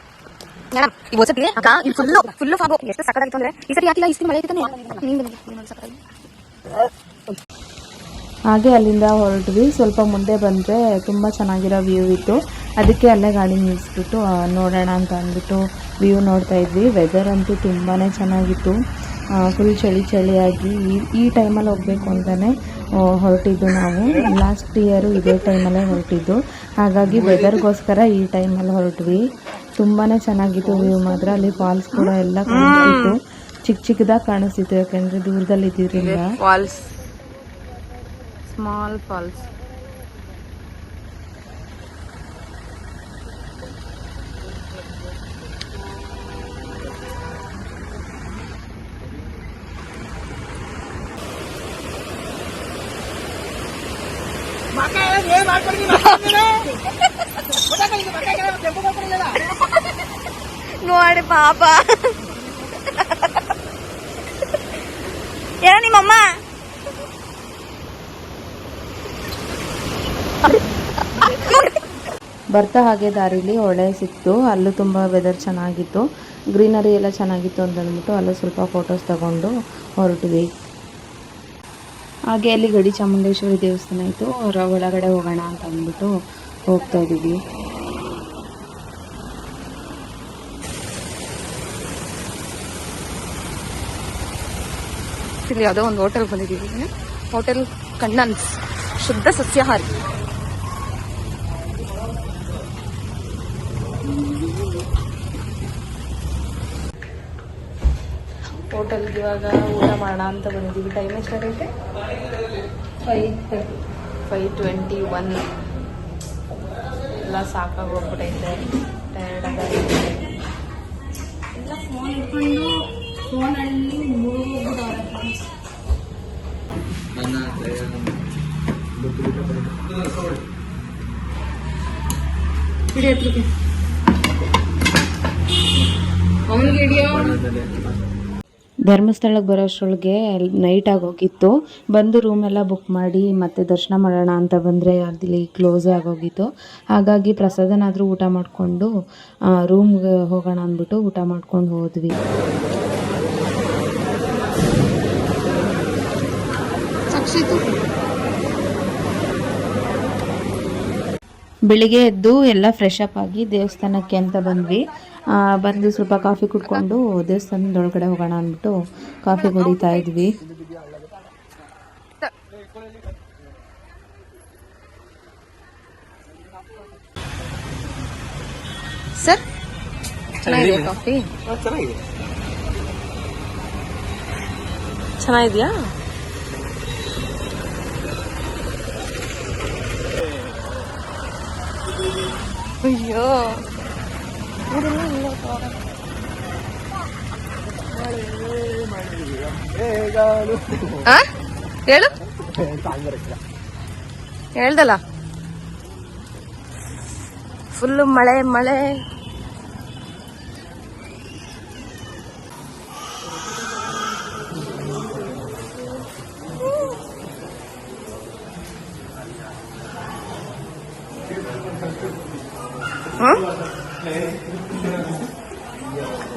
ಈ ಹೊಸತಿ ಅಕ್ಕ ಇಲ್ಲಿ ಫುಲ್ಲು ಫಾಗು. ಎಷ್ಟು ಸಕ್ಕದಾಗಿತ್ತು ಅಂದ್ರೆ ಈ ಸರಿ ಯಾಕಿಲ್ಲ, ಇಷ್ಟು ಮಳೆ ಐತೆ. ಹಾಗೆ ಅಲ್ಲಿಂದ ಹೊರಟ್ವಿ. ಸ್ವಲ್ಪ ಮುಂದೆ ಬಂದರೆ ತುಂಬ ಚೆನ್ನಾಗಿರೋ ವ್ಯೂ ಇತ್ತು. ಅದಕ್ಕೆ ಅಲ್ಲೇ ಗಾಡಿ ನಿಲ್ಲಿಸ್ಬಿಟ್ಟು ನೋಡೋಣ ಅಂತ ಅಂದ್ಬಿಟ್ಟು ವ್ಯೂ ನೋಡ್ತಾ ಇದ್ವಿ. ವೆದರ್ ಅಂತೂ ತುಂಬಾ ಚೆನ್ನಾಗಿತ್ತು. ಫುಲ್ ಚಳಿಯಾಗಿ ಈ ಟೈಮಲ್ಲಿ ಹೋಗಬೇಕು ಅಂತಲೇ ಹೊರಟಿದ್ದು ನಾವು. ಲಾಸ್ಟ್ ಇಯರು ಇದೇ ಟೈಮಲ್ಲೇ ಹೊರಟಿದ್ದು. ಹಾಗಾಗಿ ವೆದರ್ಗೋಸ್ಕರ ಈ ಟೈಮಲ್ಲಿ ಹೊರಟ್ವಿ. ತುಂಬಾ ಚೆನ್ನಾಗಿತ್ತು ವ್ಯೂ ಮಾತ್ರ. ಅಲ್ಲಿ ಫಾಲ್ಸ್ ಕೂಡ ಎಲ್ಲ ಕಾಣಿಸ್ತಿತ್ತು. ಚಿಕ್ಕದಾಗಿ ಕಾಣಿಸ್ತಿತ್ತು, ಯಾಕೆಂದರೆ ದೂರದಲ್ಲಿ ಇದ್ದಿದ್ದರಿಂದ. Falls, small falls. ನೋಡಿ ಪಾಪ, ಏನೋ ನಿಮ್ಮಮ್ಮ ಬರ್ತಾ ಹಾಗೆ ದಾರಿಲಿ ಹೊಳೆ ಸಿಕ್ತು. ಅಲ್ಲೂ ತುಂಬ ವೆದರ್ ಚೆನ್ನಾಗಿತ್ತು, ಗ್ರೀನರಿ ಎಲ್ಲ ಚೆನ್ನಾಗಿತ್ತು ಅಂತ ಅಂದ್ಬಿಟ್ಟು ಅಲ್ಲೂ ಸ್ವಲ್ಪ ಫೋಟೋಸ್ ತಗೊಂಡು ಹೊರಟಿದ್ವಿ. ಹಾಗೆ ಅಲ್ಲಿ ಗಡಿ ಚಾಮುಂಡೇಶ್ವರಿ ದೇವಸ್ಥಾನ ಇತ್ತು. ಒಳಗಡೆ ಹೋಗೋಣ ಅಂತ ಅಂದ್ಬಿಟ್ಟು ಹೋಗ್ತಾ ಇದ್ದೀವಿ. ಇಲ್ಲಿ ಯಾವುದೋ ಒಂದು ಹೋಟೆಲ್ ಬಂದಿದ್ದೀವಿ. ಹೋಟೆಲ್ ಕಣ್ಣನ್ಸ್, ಶುದ್ಧ ಸಸ್ಯಾಹಾರಿ. ಹೋಟೆಲ್ಗೆ ಇವಾಗ ಊಟ ಮಾಡೋಣ ಅಂತ ಬಂದಿದ್ದೀವಿ. ಟೈಮ್ ಎಷ್ಟಾಗೈತೆ? 5:21. ಎಲ್ಲ ಸಾಕಾಗಿ ಹೋಗ್ಬಿಟ್ಟೈತೆ, ಟಯರ್ಡ್ ಆಗೈತೆ. ಎಲ್ಲ ಫೋನ್ ಇಟ್ಕೊಂಡು ಫೋನಲ್ಲಿ ಮುಳುಗೋಗ್ಬಿಟ್ಟವ್ರೆ. ಧರ್ಮಸ್ಥಳಕ್ಕೆ ಬರೋಷ್ಟರೊಳಗೆ ನೈಟ್ ಆಗೋಗಿತ್ತು. ಬಂದು ರೂಮೆಲ್ಲ ಬುಕ್ ಮಾಡಿ ಮತ್ತೆ ದರ್ಶನ ಮಾಡೋಣ ಅಂತ ಬಂದರೆ ಅಲ್ಲಿ ಕ್ಲೋಸೇ ಆಗೋಗಿತ್ತು. ಹಾಗಾಗಿ ಪ್ರಸಾದನಾದರೂ ಊಟ ಮಾಡಿಕೊಂಡು ರೂಮ್ಗೆ ಹೋಗೋಣ ಅಂದ್ಬಿಟ್ಟು ಊಟ ಮಾಡ್ಕೊಂಡು ಹೋದ್ವಿ. ಬೆಳಿಗ್ಗೆ ಎದ್ದು ಎಲ್ಲ ಫ್ರೆಶ್ ಅಪ್ ಆಗಿ ದೇವಸ್ಥಾನಕ್ಕೆ ಅಂತ ಬಂದ್ವಿ. ಬಂದು ಸ್ವಲ್ಪ ಕಾಫಿ ಕುಡ್ಕೊಂಡು ದೇವಸ್ಥಾನದೊಳಗಡೆ ಹೋಗೋಣ ಅಂದ್ಬಿಟ್ಟು ಕಾಫಿ ಕುಡಿತಾ ಇದ್ವಿ. ಸರ್ ಚೆನ್ನಾಗಿದೆ ಕಾಫಿ? ಚೆನ್ನಾಗಿದ್ಯಾ? ಅಯ್ಯೋ ಹೇಳು, ಹೇಳ್ದಲ್ಲ ಫುಲ್ಲು ಮಳೆ ಮಳೆ.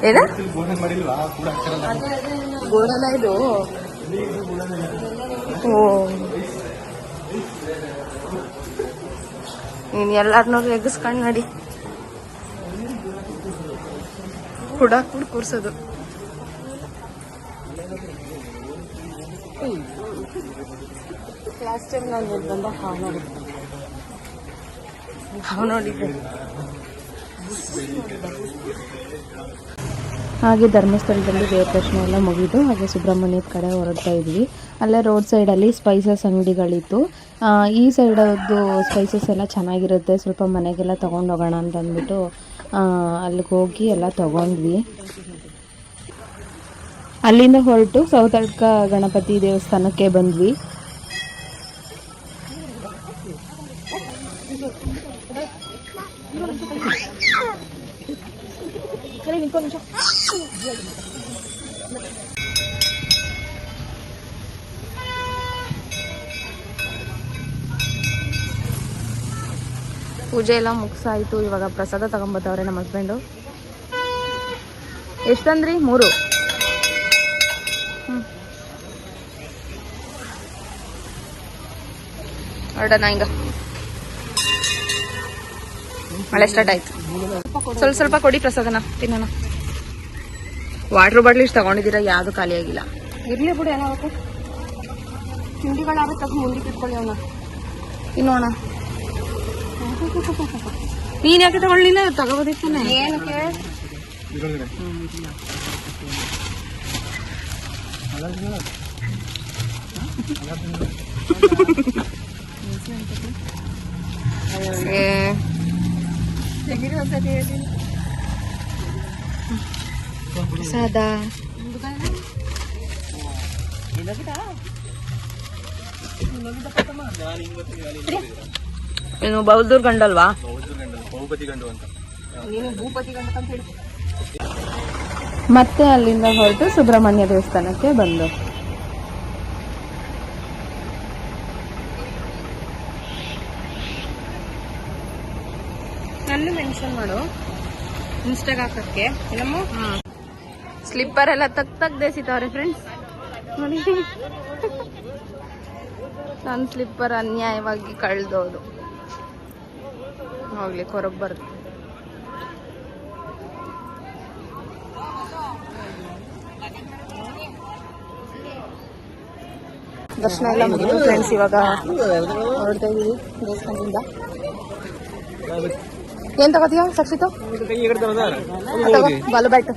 ಏನ ಗೋಡನ ಇದು? ಓ, ನೀನ್ ಎಲ್ಲಾರ್ನೂ ಎಗ್ಗಿಸ್ಕೊಂಡ್ ನಡಿ, ಹುಡಾಕ್ಬಿಟ್ಟು ಕೂರ್ಸೋದು. ಲಾಸ್ಟ್ ಟೈಮ್ ನಾನು ಬಂದ ಹಾವು ನೋಡಿದ್ದೆ. ಹಾಗೆ ಧರ್ಮಸ್ಥಳದಲ್ಲಿ ದೇವ್ರ ದರ್ಶನ ಎಲ್ಲ ಮುಗಿದು ಹಾಗೆ ಸುಬ್ರಹ್ಮಣ್ಯದ ಕಡೆ ಹೊರಡ್ತಾ ಇದ್ವಿ. ಅಲ್ಲೇ ರೋಡ್ ಸೈಡಲ್ಲಿ ಸ್ಪೈಸಸ್ ಅಂಗಡಿಗಳಿತ್ತು. ಈ ಸೈಡದ್ದು ಸ್ಪೈಸಸ್ ಎಲ್ಲ ಚೆನ್ನಾಗಿರುತ್ತೆ, ಸ್ವಲ್ಪ ಮನೆಗೆಲ್ಲ ತೊಗೊಂಡು ಹೋಗೋಣ ಅಂತ ಅಂದ್ಬಿಟ್ಟು ಅಲ್ಲಿಗೆ ಹೋಗಿ ಎಲ್ಲ ತೊಗೊಂಡ್ವಿ. ಅಲ್ಲಿಂದ ಹೊರಟು ಸೌತಡ್ಕ ಗಣಪತಿ ದೇವಸ್ಥಾನಕ್ಕೆ ಬಂದ್ವಿ. ಪೂಜೆ ಎಲ್ಲ ಮುಗಿಸಾಯ್ತು. ಇವಾಗ ಪ್ರಸಾದ ತಗೊಂಬತ್ತವ್ರೆ ನಮ್ಮ ಹಸ್ಬೆಂಡು. ಎಷ್ಟಂದ್ರಿ? 3. ಹೊರಡೋಣ ಹಿಂಗ. ಮಳೆ ಸ್ಟಾರ್ಟ್ ಆಯ್ತು. ಸ್ವಲ್ಪ ಸ್ವಲ್ಪ ಕೊಡಿ ಪ್ರಸಾದನ ತಿನ್ನೋಣ. ವಾಟರ್ ಬಾಟ್ಲ್ ಇಷ್ಟು ತಗೊಂಡಿದ್ದೀರಾ, ಯಾವುದು ಖಾಲಿ ಆಗಿಲ್ಲ. ಇರ್ಲಿ ಬಿಡು, ಏನಾಗುತ್ತೆ. ತಿಂಡಿಗಳಾದ್ರೆ ತಗೊಂಡು ಮುಂದಕ್ಕೆ ಇಟ್ಕೊಳ್ಳಿ ಅವನ್ನ ತಿನ್ನೋಣ. ನೀನ್ ಯಾಕೆ ತಗೊಳ್ಳಿಲ್ಲ? ತಗೋಬೋದಿತ್ತಾನೆ. ಏನಕ್ಕೆ? ಪ್ರಸಾದ ಏನು ಬೌದ್ಧೂರ್ ಗಂಡಲ್ವಾ? ಮತ್ತೆ ಅಲ್ಲಿಂದ ಹೊರಟು ಸುಬ್ರಹ್ಮಣ್ಯ ದೇವಸ್ಥಾನಕ್ಕೆ ಬಂದು ನನ್ನ ಮೆನ್ಷನ್ ಮಾಡು ಇನ್ಸ್ಟಾಗ್ ಹಾಕಕ್ಕೆ. ಏನಮ್ಮ ಸ್ಲಿಪ್ಪರ್ ಎಲ್ಲ ತೆಗ್ದೇಸಿತವ್ರೆ ಫ್ರೆಂಡ್ಸ್ ನೋಡಿ. ನನ್ನ ಸ್ಲಿಪ್ಪರ್ ಅನ್ಯಾಯವಾಗಿ ಕಳ್ದೋದು. ಹೋಗ್ಲಿ, ಹೊರಗೆ ಬರುತ್ತೆ. ದರ್ಶನ ಎಲ್ಲ ಮುಗಿದು ಫ್ರೆಂಡ್ಸ್ ಇವಾಗ ಹೊರಡ್ತಾ ಇದೀವಿ ದೇವಸ್ಥಾನದಿಂದ. ಏನ್ ತಗೋತೀಯ ಸಕ್ಷಿತ? ಬಾಲು ಬ್ಯಾಟ್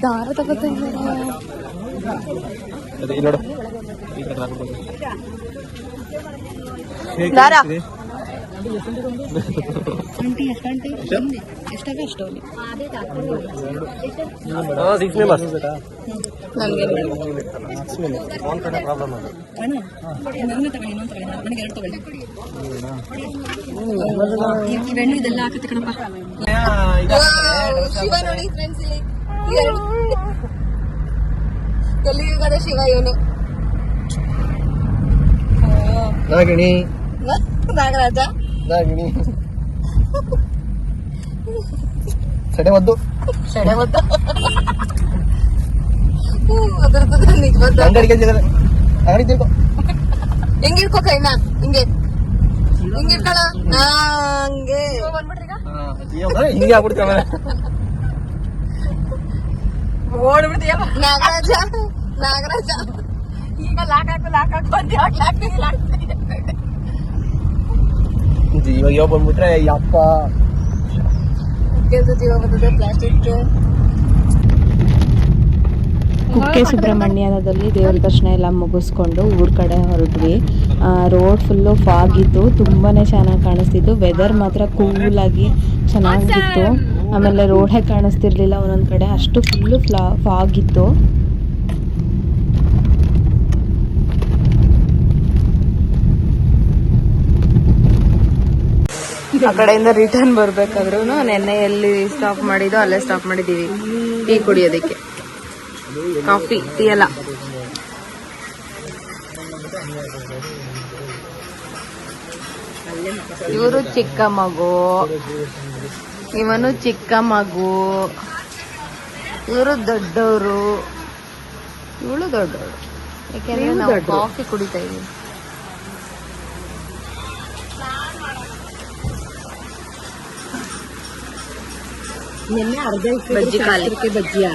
ದಾರ ತಗೋತಾ ದಾರ ಎಷ್ಟಾಗ ಅಷ್ಟು ಇದೆಲ್ಲ ಹಾಕತ್ತೆ ಕಣಪ್ಪ. ಶಿವ ನೋಡಿ ಫ್ರೆಂಡ್ಸ್ ಇಲ್ಲಿ ಕಲಿಯುಗದ ಶಿವ ಇವನು. ನಾಗಿಣಿ ನಾಗರಾಜ ನಾಗಿಣಿ ಸಡೆ ಒದ್ದು ಶಡೆ ಮತ್ತು ಅದ್ರದ್ದು ನಿಜವಾದ ಅಂಗಡಿಗೆ ಅಂಗಡಿ ತಿಳ್ಕೊ ಹೆಂಗ್ ಇಟ್ಕೋ ಕೈನ ಹಿಂಗೆ ಹಿಂಗ್ ಇಟ್ಕೊಳ ಹಂಗೆ ಹಿಂಗೆ ಆಗ್ಬಿಡ್ತೀವಿ ಆಮೇಲೆ ಓಡ್ಬಿಡ್ತೀಯ ನಾಗರಾಜ ನಾಗರಾಜ ಈಗ ಲಾಕ್ ಹಾಕು ಬಂದು ಜೀವ ಬಂದ್ಬಿಟ್ರೆ ಯಪ್ಪ ಜೀವ ಬರ್ತದೆ ಪ್ಲಾಸ್ಟಿಕ್. ಕುಕ್ಕೆ ಸುಬ್ರಹ್ಮಣ್ಯದಲ್ಲಿ ದೇವ್ರ ದರ್ಶನ ಎಲ್ಲ ಮುಗಿಸ್ಕೊಂಡು ಊರ ಕಡೆ ಹೊರಟ್ವಿ. ರೋಡ್ ಫುಲ್ಲು ಫಾಗ್ ಇತ್ತು, ತುಂಬಾ ಚೆನ್ನಾಗಿ ಕಾಣಿಸ್ತಿತ್ತು. ವೆದರ್ ಮಾತ್ರ ಕೂಲಾಗಿ ಚೆನ್ನಾಗಿತ್ತು. ಆಮೇಲೆ ರೋಡೇ ಕಾಣಿಸ್ತಿರ್ಲಿಲ್ಲ ಒಂದೊಂದು ಕಡೆ, ಅಷ್ಟು ಫುಲ್ಲು ಫಾಗ್ ಇತ್ತು. ಆ ಕಡೆಯಿಂದ ರಿಟರ್ನ್ ಬರ್ಬೇಕಾದ್ರೂ ನೆನ್ನೆ ಎಲ್ಲಿ ಸ್ಟಾಪ್ ಮಾಡಿದೋ ಅಲ್ಲೇ ಸ್ಟಾಪ್ ಮಾಡಿದೀವಿ ಟೀ ಕುಡಿಯೋದಕ್ಕೆ. ಕಾಫಿ ಟೀ ಎಲ್ಲ. ಇವರು ಚಿಕ್ಕ ಮಗು, ಇವನು ಚಿಕ್ಕ ಮಗು, ಇವರು ದೊಡ್ಡವರು, ಇವಳು ದೊಡ್ಡವರು. ಯಾಕೆಂದ್ರೆ ನಾವು ಕಾಫಿ ಕುಡಿತಾ ಇದೀವಿ. ಬಜ್ಜಿ ಖಾಲಿ. ಬಜ್ಜಿಯ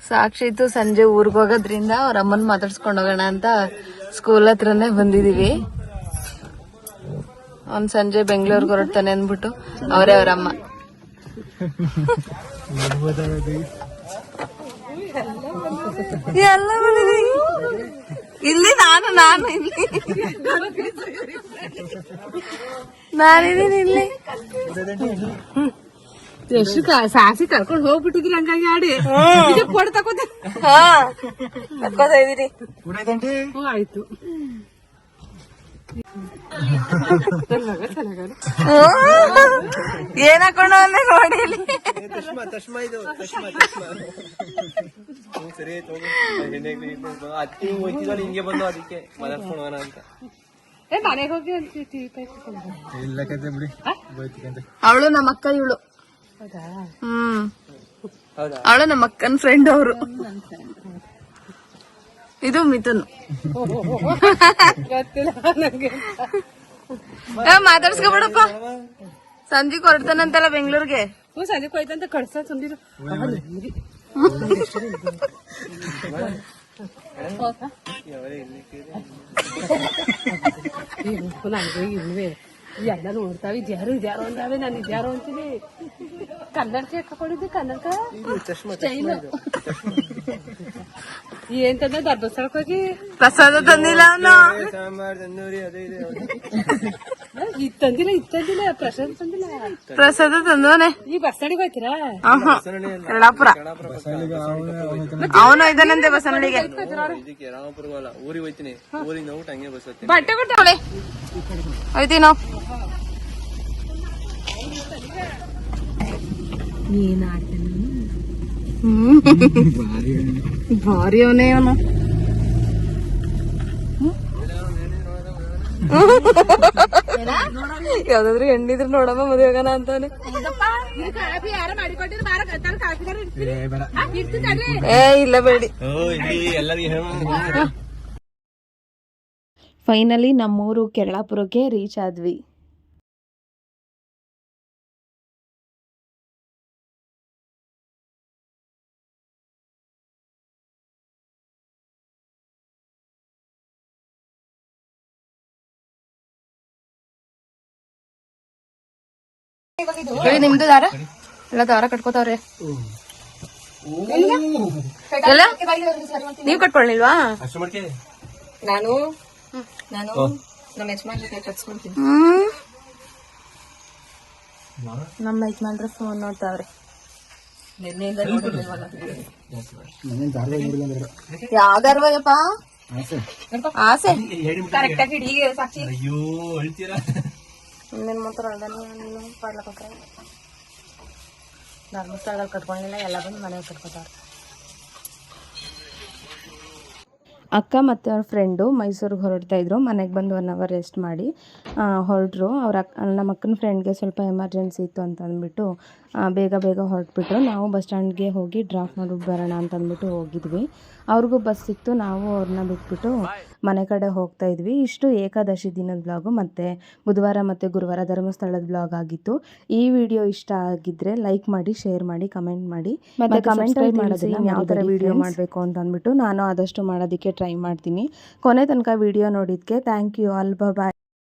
ಸಾಕ್ಷಿತ್ತು ಸಂಜೆ ಊರ್ಗ್ ಹೋಗೋದ್ರಿಂದ ಅವ್ರ ಅಮ್ಮನ್ ಮಾತಾಡ್ಸ್ಕೊಂಡ್ ಹೋಗೋಣ ಅಂತ ಸ್ಕೂಲ್ ಹತ್ರನೇ ಬಂದಿದೀವಿ. ಅವ್ನ್ ಸಂಜೆ ಬೆಂಗಳೂರಿಗೆ ಹೊರಡ್ತಾನೆ ಅಂದ್ಬಿಟ್ಟು ಅವರೇ ಅವ್ರ ಅಮ್ಮ. ಎಲ್ಲ ಇಲ್ಲಿ ನಾನಿದ್ದೀನಿ ಇಲ್ಲಿ. ಎಷ್ಟು ಸಾಸಿ ಕರ್ಕೊಂಡು ಹೋಗ್ಬಿಟ್ಟಿದ್ರಿ ಹಂಗಾಗಿ ಆಡಿ ಕೊಡ್ ತಕೋತ. ತಕ್ಕೋತಾ ಇದೀನಿ. ಆಯ್ತು. ಏನ್ ಹಾಕೊಂಡು ಅಂದ್ರೆ ನೋಡಿ ಇಲ್ಲಿ. ಸರಿ ಅತ್ತಿ ಹೋಯ್ತಿದ್ವಲ್ಲ ಹಿಂಗೆ ಬಂದು ಅದಕ್ಕೆ ಮಲರ್ಸ್ಕೊಂಡೋಣ ಅಂತ. ಮನೆಗೆ ಹೋಗಿ ಇಲ್ಲಕಂತೆ ಬಿಡಿ. ಅವಳು ನಮ್ಮ ಅಕ್ಕ, ಇವಳು ಅವಳು ನಮ್ಮ ಅಕ್ಕನ ಫ್ರೆಂಡ್ ಅವರು. ಇದು ಮಿಥುನ್. ಮಾತಾಡ್ಸ್ಕೊಬಿಡಪ್ಪ. ಸಂಜೆಗೆ ಹೊರಡ್ತಾನಂತಲ್ಲ ಬೆಂಗಳೂರಿಗೆ. ಸಂಜೆ ಹೋಯ್ತಂತ ಕಳ್ಸ ತಂದಿರು. ನನಗೆ ಇಲ್ವೇ ಎಲ್ಲ ನೋಡ್ತಾವೆ. ಇದ್ಯಾರು ಅಂದಾವೆ, ನಾನು ಇದ್ಯಾರು ಅಂತೀನಿ. ಕನ್ನಡಕ ಹಾಕೊಂಡಿದ್ದೆ, ಕನ್ನಡಕ ಏನ್ ತಂದ ಧರ್ಮಸ್ಥಳಕ್ಕೆ ಹೋಗಿ ಪ್ರಸಾದ ತಂದಿಲ್ಲ ಅವನು. ಸಾಂಬಾರ್ ತಂದೂರಿ ಅದೇ ಇದೆ. ಇತ್ತಂದಿಲ್ಲ ಪ್ರಸಾದ ತಂದಿಲ್ಲ. ಪ್ರಸಾದ ತಂದವನೆ. ಈ ಬಸ್ಸಡಿಗೆ ಹೋಯ್ತೀರಾ? ಕಳ್ಳಾಪುರ. ಅವನು ಇದ್ದಾನಂತೆ ಬಸವನಹಳ್ಳಿಗೆ. ಇದಕ್ಕೆ ರಾಮಪುರವಲ್ಲ, ಊರಿಗೆ ಹೋಯ್ತೀನಿ. ಊರಿಂದ ಊಟ ಹಂಗೆ ಬಸ್ ಹೋಗ್ತೀನಿ. ಬಟ್ಟೆ ಕೊಟ್ಟವಳೆ ಹೋಯ್ತೀವಿ ನಾವು. ಭಾರಿ ಅವನೇ ಅವನು. ಯಾವ್ದಾದ್ರು ಹೆಣ್ಣಿದ್ರು ನೋಡಮ್ಮ ಮದುವೆ ಹೋಗೋಣ ಅಂತಾನೆ. ಇಲ್ಲ ಬೇಡಿ. ಫೈನಲಿ ನಮ್ಮೂರು ಕೆರಳಾಪುರಕ್ಕೆ ರೀಚ್ ಆದ್ವಿ. ನಿಮ್ದು ದಾರ ಎಲ್ಲ ದಾರ ಕಟ್ಕೋತಾವ್ರೆ ಎಲ್ಲ ನೀವ್ ಕಟ್ಕೊಳ್ಳಿಲ್ವಾ? ಅಷ್ಟು ಮಾಡ್ಕೆ ನಾನು ನಮ್ಮ ಯಜಮಾನ್ ಜೊತೆ ಕಟ್ಸ್ಕೊಂತೀನಿ. ನಮ್ಮ ಯಜಮಾನ್ರ ಫೋನ್ ನೋಡ್ತಾವ್ರೆ. ಯಾವ್ದಾರ್ವಯ್ಯಪ್ಪ ಆಸೆ ಕರೆಕ್ಟ್ ಆಗಿ ಹಿಡಿ ಸಾಕ್ಷಿ. ಅಯ್ಯೋ ಹೇಳ್ತೀರಾ ಇನ್ನೇನ್ ಮಾತ್ರ ನೀನು ಪಾಡ್ಲಕ್ಕ ಧರ್ಮಸ್ಥಳದಲ್ಲಿ ಕಟ್ಕೊಂಡಿಲ್ಲ, ಎಲ್ಲ ಬಂದು ಮನೆಗೆ ಕಟ್ಕೋತಾರ. ಅಕ್ಕ ಮತ್ತು ಅವ್ರ ಫ್ರೆಂಡು ಮೈಸೂರಿಗೆ ಹೊರಡ್ತಾ ಇದ್ರು. ಮನೆಗೆ ಬಂದು 1 ಅವರ್ ರೆಸ್ಟ್ ಮಾಡಿ ಹೊರಟರು. ನಮ್ಮ ಅಕ್ಕನ ಫ್ರೆಂಡ್ಗೆ ಸ್ವಲ್ಪ ಎಮರ್ಜೆನ್ಸಿ ಇತ್ತು ಅಂತ ಅಂದ್ಬಿಟ್ಟು ಬೇಗ ಹೊರಟ್ಬಿಟ್ರು. ನಾವು ಬಸ್ ಸ್ಟ್ಯಾಂಡ್ಗೆ ಹೋಗಿ ಡ್ರಾಪ್ ಮಾಡಿಬಿಟ್ಟು ಬರೋಣ ಅಂತ ಅಂದ್ಬಿಟ್ಟು ಹೋಗಿದ್ವಿ. ಅವ್ರಿಗೂ ಬಸ್ ಸಿಕ್ತು. ನಾವು ಅವ್ರನ್ನ ಬಿಟ್ಬಿಟ್ಟು ಮನೆ ಕಡೆ ಹೋಗ್ತಾ ಇದ್ವಿ. ಇಷ್ಟು ಏಕಾದಶಿ ದಿನದ ಬ್ಲಾಗು ಮತ್ತು ಬುಧವಾರ ಮತ್ತು ಗುರುವಾರ ಧರ್ಮಸ್ಥಳದ ಬ್ಲಾಗ್ ಆಗಿತ್ತು. ಈ ವಿಡಿಯೋ ಇಷ್ಟ ಆಗಿದ್ರೆ ಲೈಕ್ ಮಾಡಿ, ಶೇರ್ ಮಾಡಿ, ಕಮೆಂಟ್ ಮಾಡಿ ಮತ್ತು ಕಮೆಂಟಲ್ಲಿ ಮಾಡೋದನ್ನ ಯಾವ ಥರ ವಿಡಿಯೋ ಮಾಡಬೇಕು ಅಂತ ಅಂದ್ಬಿಟ್ಟು ನಾನು ಆದಷ್ಟು ಮಾಡೋದಕ್ಕೆ ಟ್ರೈ ಮಾಡ್ತೀನಿ. ಕೊನೆ ತನಕ ವಿಡಿಯೋ ನೋಡಿದ್ದಕ್ಕೆ ಥ್ಯಾಂಕ್ ಯು ಆಲ್. ಬಾಯ್.